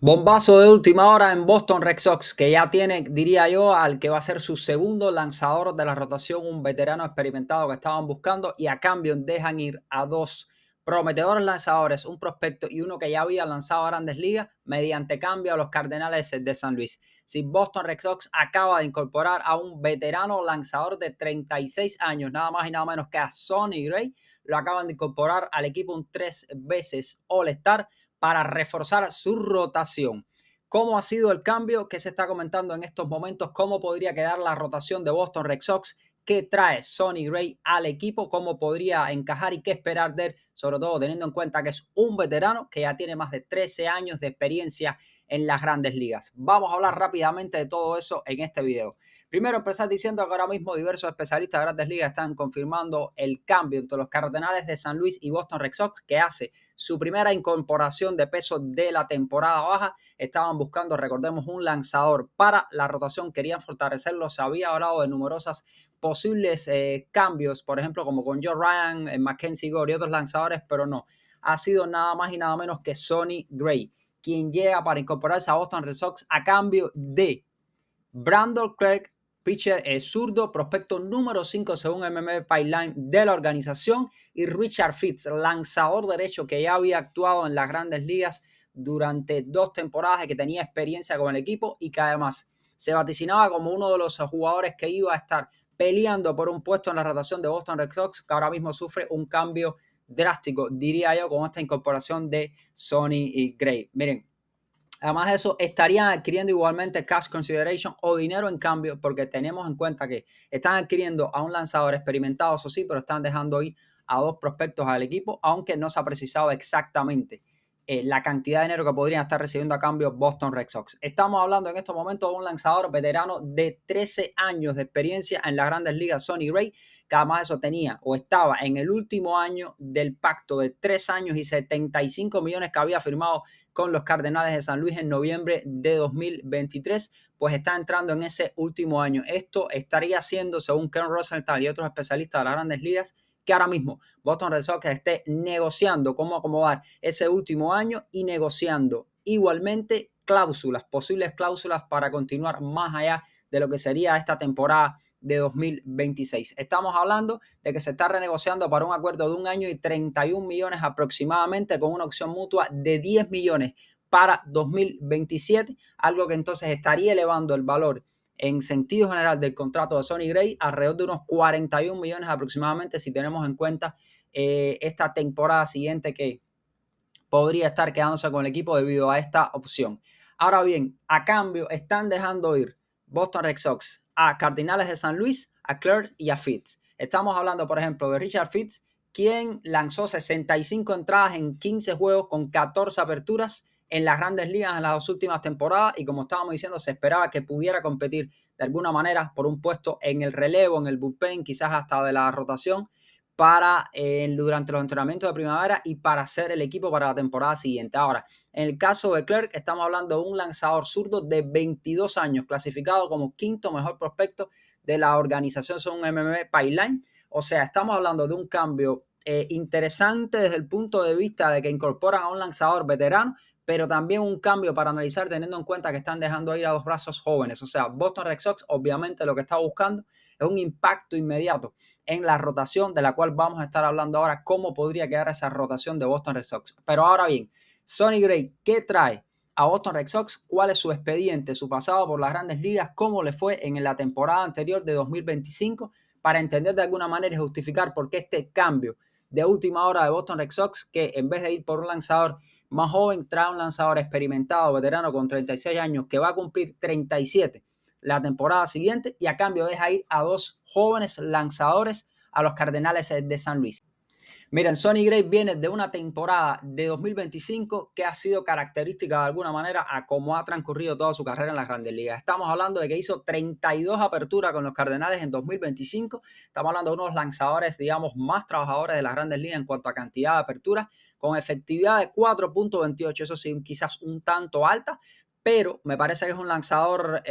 Bombazo de última hora en Boston Red Sox, que ya tiene, diría yo, al que va a ser su segundo lanzador de la rotación, un veterano experimentado que estaban buscando, y a cambio dejan ir a dos prometedores lanzadores, un prospecto y uno que ya había lanzado a Grandes Ligas mediante cambio a los Cardenales de San Luis. Si Boston Red Sox acaba de incorporar a un veterano lanzador de 36 años, nada más y nada menos que a Sonny Gray, lo acaban de incorporar al equipo un 3 veces All-Star para reforzar su rotación. ¿Cómo ha sido el cambio que se está comentando en estos momentos? ¿Cómo podría quedar la rotación de Boston Red Sox? ¿Qué trae Sonny Gray al equipo? ¿Cómo podría encajar y qué esperar de él? Sobre todo teniendo en cuenta que es un veterano que ya tiene más de 13 años de experiencia en las grandes ligas. Vamos a hablar rápidamente de todo eso en este video. Primero, empezar diciendo que ahora mismo diversos especialistas de grandes ligas están confirmando el cambio entre los Cardenales de San Luis y Boston Red Sox, que hace su primera incorporación de peso de la temporada baja. Estaban buscando, recordemos, un lanzador para la rotación, querían fortalecerlo. Se había hablado de numerosas posibles cambios, por ejemplo, como con Joe Ryan, Mackenzie Gore y otros lanzadores, pero no. Ha sido nada más y nada menos que Sonny Gray, quien llega para incorporarse a Boston Red Sox a cambio de Brandon Craig, pitcher zurdo, prospecto número 5 según MMA Pipeline de la organización, y Richard Fitz, lanzador derecho que ya había actuado en las grandes ligas durante 2 temporadas y que tenía experiencia con el equipo y que además se vaticinaba como uno de los jugadores que iba a estar peleando por un puesto en la rotación de Boston Red Sox, que ahora mismo sufre un cambio drástico, diría yo, con esta incorporación de Sonny Gray. Miren, además de eso, estarían adquiriendo igualmente cash consideration o dinero en cambio, porque tenemos en cuenta que están adquiriendo a un lanzador experimentado, eso sí, pero están dejando ir a dos prospectos al equipo, aunque no se ha precisado exactamente la cantidad de dinero que podrían estar recibiendo a cambio Boston Red Sox. Estamos hablando en estos momentos de un lanzador veterano de 13 años de experiencia en las grandes ligas, Sonny Gray, que además de eso tenía o estaba en el último año del pacto de 3 años y 75 millones que había firmado con los Cardenales de San Luis en noviembre de 2023, pues está entrando en ese último año. Esto estaría siendo, según Ken Rosenthal y otros especialistas de las grandes ligas, que ahora mismo Boston Red Sox esté negociando cómo acomodar ese último año y negociando igualmente cláusulas, posibles cláusulas para continuar más allá de lo que sería esta temporada de 2026. Estamos hablando de que se está renegociando para un acuerdo de 1 año y 31 millones aproximadamente, con una opción mutua de 10 millones para 2027, algo que entonces estaría elevando el valor en sentido general del contrato de Sonny Gray alrededor de unos 41 millones aproximadamente, si tenemos en cuenta esta temporada siguiente que podría estar quedándose con el equipo debido a esta opción. Ahora bien, a cambio están dejando ir Boston Red Sox a Cardinales de San Luis, a Clerk y a Fitz. Estamos hablando, por ejemplo, de Richard Fitz, quien lanzó 65 entradas en 15 juegos con 14 aperturas en las grandes ligas en las 2 últimas temporadas, y como estábamos diciendo, se esperaba que pudiera competir de alguna manera por un puesto en el relevo, en el bullpen, quizás hasta de la rotación, durante los entrenamientos de primavera y para hacer el equipo para la temporada siguiente. Ahora, en el caso de Clerk, estamos hablando de un lanzador zurdo de 22 años, clasificado como quinto mejor prospecto de la organización según MMA Pipeline. O sea, estamos hablando de un cambio interesante desde el punto de vista de que incorporan a un lanzador veterano, pero también un cambio para analizar teniendo en cuenta que están dejando ir a dos brazos jóvenes. O sea, Boston Red Sox obviamente lo que está buscando es un impacto inmediato en la rotación, de la cual vamos a estar hablando ahora, cómo podría quedar esa rotación de Boston Red Sox. Pero ahora bien, Sonny Gray, ¿qué trae a Boston Red Sox? ¿Cuál es su expediente, su pasado por las grandes ligas? ¿Cómo le fue en la temporada anterior de 2025? Para entender de alguna manera y justificar por qué este cambio de última hora de Boston Red Sox, que en vez de ir por un lanzador más joven, trae un lanzador experimentado, veterano con 36 años, que va a cumplir 37 la temporada siguiente, y a cambio deja ir a dos jóvenes lanzadores a los Cardenales de San Luis. Miren, Sonny Gray viene de una temporada de 2025 que ha sido característica de alguna manera a cómo ha transcurrido toda su carrera en las grandes ligas. Estamos hablando de que hizo 32 aperturas con los Cardenales en 2025. Estamos hablando de unos lanzadores, digamos, más trabajadores de las grandes ligas en cuanto a cantidad de aperturas, con efectividad de 4.28. Eso sí, quizás un tanto alta, pero me parece que es un lanzador,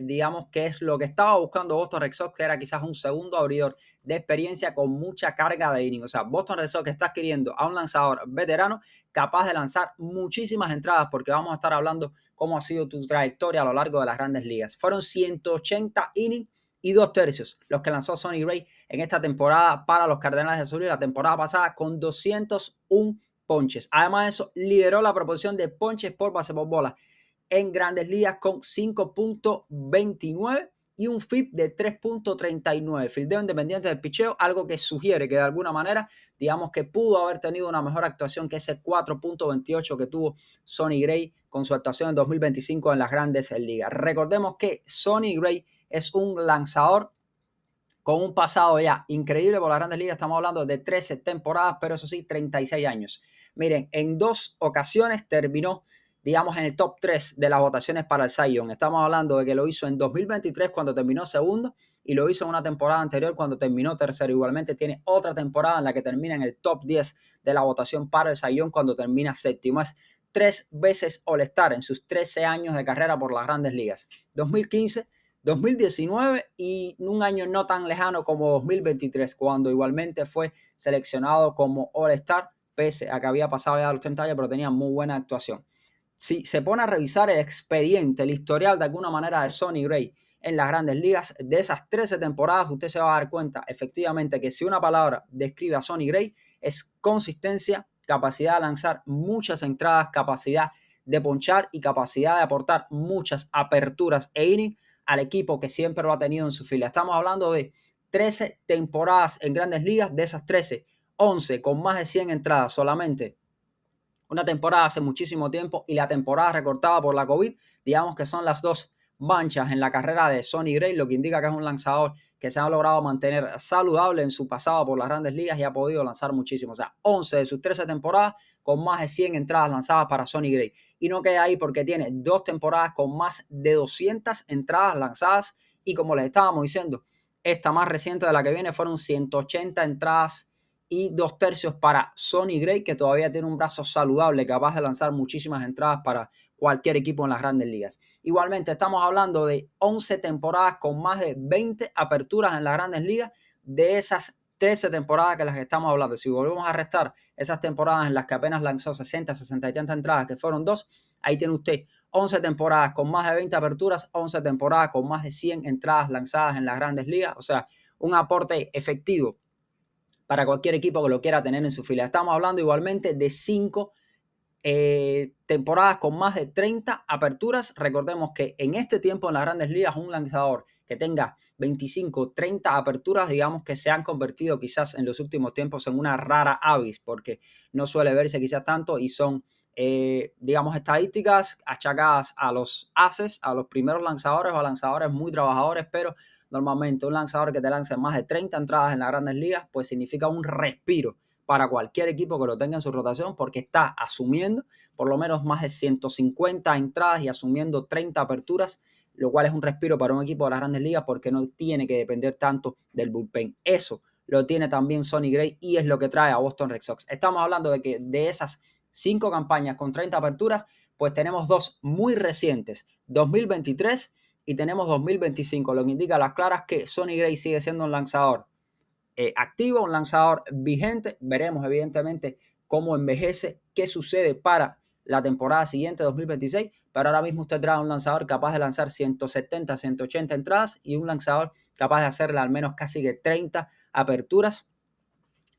digamos, que es lo que estaba buscando Boston Red Sox, que era quizás un segundo abridor de experiencia con mucha carga de inning. O sea, Boston Red Sox está adquiriendo a un lanzador veterano capaz de lanzar muchísimas entradas, porque vamos a estar hablando cómo ha sido tu trayectoria a lo largo de las grandes ligas. Fueron 180 innings y 2/3 los que lanzó Sonny Gray en esta temporada para los Cardenales de Azul y la temporada pasada con 201 ponches. Además de eso, lideró la proporción de ponches por base por bola en grandes ligas con 5.29 y un FIP de 3.39. Fildeo independiente del picheo, algo que sugiere que de alguna manera, digamos que pudo haber tenido una mejor actuación que ese 4.28 que tuvo Sonny Gray con su actuación en 2025 en las grandes ligas. Recordemos que Sonny Gray es un lanzador con un pasado ya increíble por las grandes ligas. Estamos hablando de 13 temporadas, pero eso sí, 36 años. Miren, en 2 ocasiones terminó, digamos, en el top 3 de las votaciones para el Cy Young. Estamos hablando de que lo hizo en 2023 cuando terminó segundo y lo hizo en una temporada anterior cuando terminó tercero. Igualmente tiene otra temporada en la que termina en el top 10 de la votación para el Cy Young cuando termina séptimo. Es 3 veces All-Star en sus 13 años de carrera por las grandes ligas. 2015, 2019 y un año no tan lejano como 2023, cuando igualmente fue seleccionado como All-Star, pese a que había pasado ya los 30 años, pero tenía muy buena actuación. Si se pone a revisar el expediente, el historial de alguna manera de Sonny Gray en las grandes ligas, de esas 13 temporadas, usted se va a dar cuenta efectivamente que si una palabra describe a Sonny Gray es consistencia, capacidad de lanzar muchas entradas, capacidad de ponchar y capacidad de aportar muchas aperturas e innings al equipo que siempre lo ha tenido en su fila. Estamos hablando de 13 temporadas en grandes ligas, de esas 13, 11 con más de 100 entradas solamente. Una temporada hace muchísimo tiempo y la temporada recortada por la COVID, digamos que son las dos manchas en la carrera de Sonny Gray, lo que indica que es un lanzador que se ha logrado mantener saludable en su pasado por las grandes ligas y ha podido lanzar muchísimo. O sea, 11 de sus 13 temporadas con más de 100 entradas lanzadas para Sonny Gray. Y no queda ahí porque tiene 2 temporadas con más de 200 entradas lanzadas y como les estábamos diciendo, esta más reciente de la que viene fueron 180 entradas y 2/3 para Sonny Gray, que todavía tiene un brazo saludable, capaz de lanzar muchísimas entradas para cualquier equipo en las grandes ligas. Igualmente, estamos hablando de 11 temporadas con más de 20 aperturas en las grandes ligas, de esas 13 temporadas que las que estamos hablando. Si volvemos a restar esas temporadas en las que apenas lanzó 60, 60 y tantas entradas, que fueron 2, ahí tiene usted 11 temporadas con más de 20 aperturas, 11 temporadas con más de 100 entradas lanzadas en las grandes ligas, o sea, un aporte efectivo para cualquier equipo que lo quiera tener en su fila. Estamos hablando igualmente de 5 temporadas con más de 30 aperturas. Recordemos que en este tiempo en las grandes ligas un lanzador que tenga 25, 30 aperturas, digamos que se han convertido quizás en los últimos tiempos en una rara avis, porque no suele verse quizás tanto y son, digamos, estadísticas achacadas a los aces, a los primeros lanzadores o a lanzadores muy trabajadores, pero normalmente un lanzador que te lance más de 30 entradas en las grandes ligas, pues significa un respiro para cualquier equipo que lo tenga en su rotación porque está asumiendo por lo menos más de 150 entradas y asumiendo 30 aperturas, lo cual es un respiro para un equipo de las grandes ligas porque no tiene que depender tanto del bullpen. Eso lo tiene también Sonny Gray y es lo que trae a Boston Red Sox. Estamos hablando de que de esas 5 campañas con 30 aperturas, pues tenemos 2 muy recientes, 2023 y tenemos 2025, lo que indica a las claras que Sonny Gray sigue siendo un lanzador activo, un lanzador vigente. Veremos evidentemente cómo envejece, qué sucede para la temporada siguiente, 2026, pero ahora mismo usted trae un lanzador capaz de lanzar 170, 180 entradas y un lanzador capaz de hacerle al menos casi que 30 aperturas,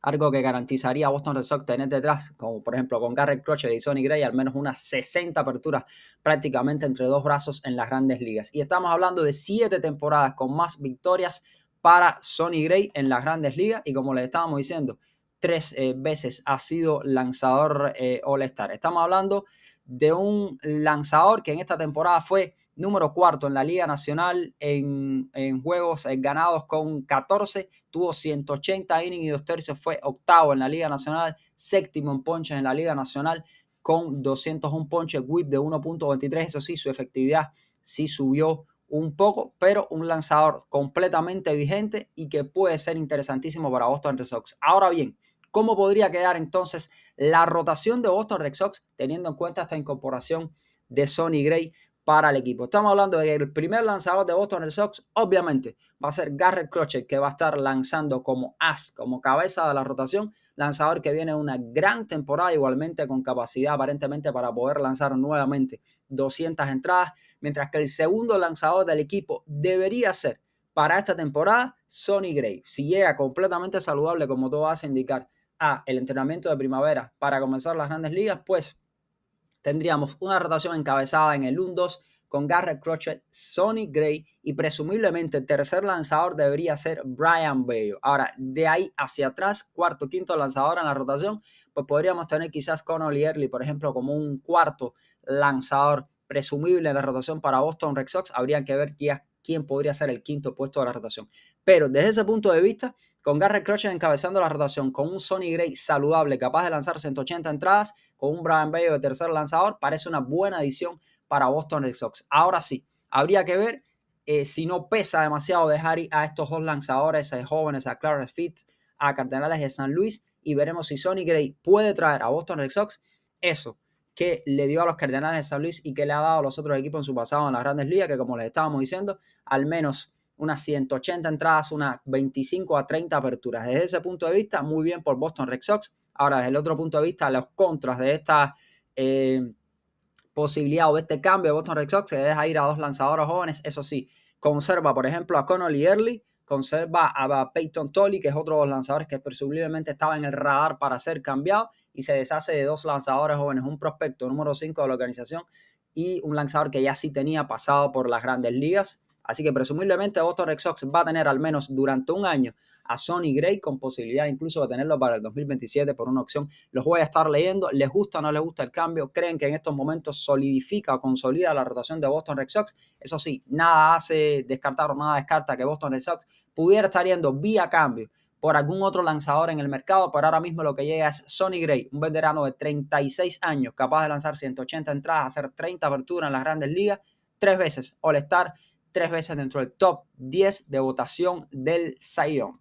algo que garantizaría a Boston Red Sox tener detrás, como por ejemplo con Garrett Crochet y Sonny Gray, al menos unas 60 aperturas prácticamente entre dos brazos en las grandes ligas. Y estamos hablando de 7 temporadas con más victorias para Sonny Gray en las grandes ligas y como les estábamos diciendo, 3 veces ha sido lanzador All-Star. Estamos hablando de un lanzador que en esta temporada fue número 4 en la Liga Nacional en juegos ganados con 14, tuvo 180 innings y 2/3, fue octavo en la Liga Nacional, séptimo en ponches en la Liga Nacional con 201 ponches, whip de 1.23, eso sí, su efectividad sí subió un poco, pero un lanzador completamente vigente y que puede ser interesantísimo para Boston Red Sox. Ahora bien, ¿cómo podría quedar entonces la rotación de Boston Red Sox teniendo en cuenta esta incorporación de Sonny Gray para el equipo. Estamos hablando de que el primer lanzador de Boston Red Sox, obviamente, va a ser Garrett Crochet, que va a estar lanzando como as, como cabeza de la rotación, lanzador que viene de una gran temporada, igualmente con capacidad aparentemente para poder lanzar nuevamente 200 entradas, mientras que el segundo lanzador del equipo debería ser para esta temporada Sonny Gray. Si llega completamente saludable, como todo hace indicar, a el entrenamiento de primavera para comenzar las grandes ligas, pues tendríamos una rotación encabezada en el 1-2 con Garrett Crochet, Sonny Gray y presumiblemente el tercer lanzador debería ser Brian Bello. Ahora, de ahí hacia atrás, cuarto, quinto lanzador en la rotación, pues podríamos tener quizás Connolly Early, por ejemplo, como un cuarto lanzador presumible en la rotación para Boston Red Sox. Habría que ver ya quién podría ser el quinto puesto de la rotación. Pero desde ese punto de vista, con Garrett Crochet encabezando la rotación, con un Sonny Gray saludable, capaz de lanzar 180 entradas, con un Brian Bello de tercer lanzador, parece una buena adición para Boston Red Sox. Ahora sí, habría que ver si no pesa demasiado dejar a estos dos lanzadores jóvenes, a Clarence Fitz, a Cardenales de San Luis, y veremos si Sonny Gray puede traer a Boston Red Sox eso que le dio a los Cardenales de San Luis y que le ha dado a los otros equipos en su pasado en las grandes ligas, que como les estábamos diciendo, al menos unas 180 entradas, unas 25 a 30 aperturas. Desde ese punto de vista, muy bien por Boston Red Sox. Ahora, desde el otro punto de vista, los contras de esta posibilidad o de este cambio de Boston Red Sox, se deja ir a dos lanzadores jóvenes. Eso sí, conserva, por ejemplo, a Connolly Early, conserva a Peyton Tolly, que es otro de los lanzadores que presumiblemente estaba en el radar para ser cambiado, y se deshace de dos lanzadores jóvenes, un prospecto número 5 de la organización y un lanzador que ya sí tenía pasado por las grandes ligas. Así que presumiblemente Boston Red Sox va a tener al menos durante un año a Sonny Gray, con posibilidad incluso de tenerlo para el 2027 por una opción. Los voy a estar leyendo. ¿Les gusta o no les gusta el cambio? ¿Creen que en estos momentos solidifica o consolida la rotación de Boston Red Sox? Eso sí, nada hace descartar o nada descarta que Boston Red Sox pudiera estar yendo vía cambio por algún otro lanzador en el mercado, pero ahora mismo lo que llega es Sonny Gray, un veterano de 36 años, capaz de lanzar 180 entradas, hacer 30 aperturas en las grandes ligas, 3 veces All-Star, 3 veces dentro del top 10 de votación del Cy Young.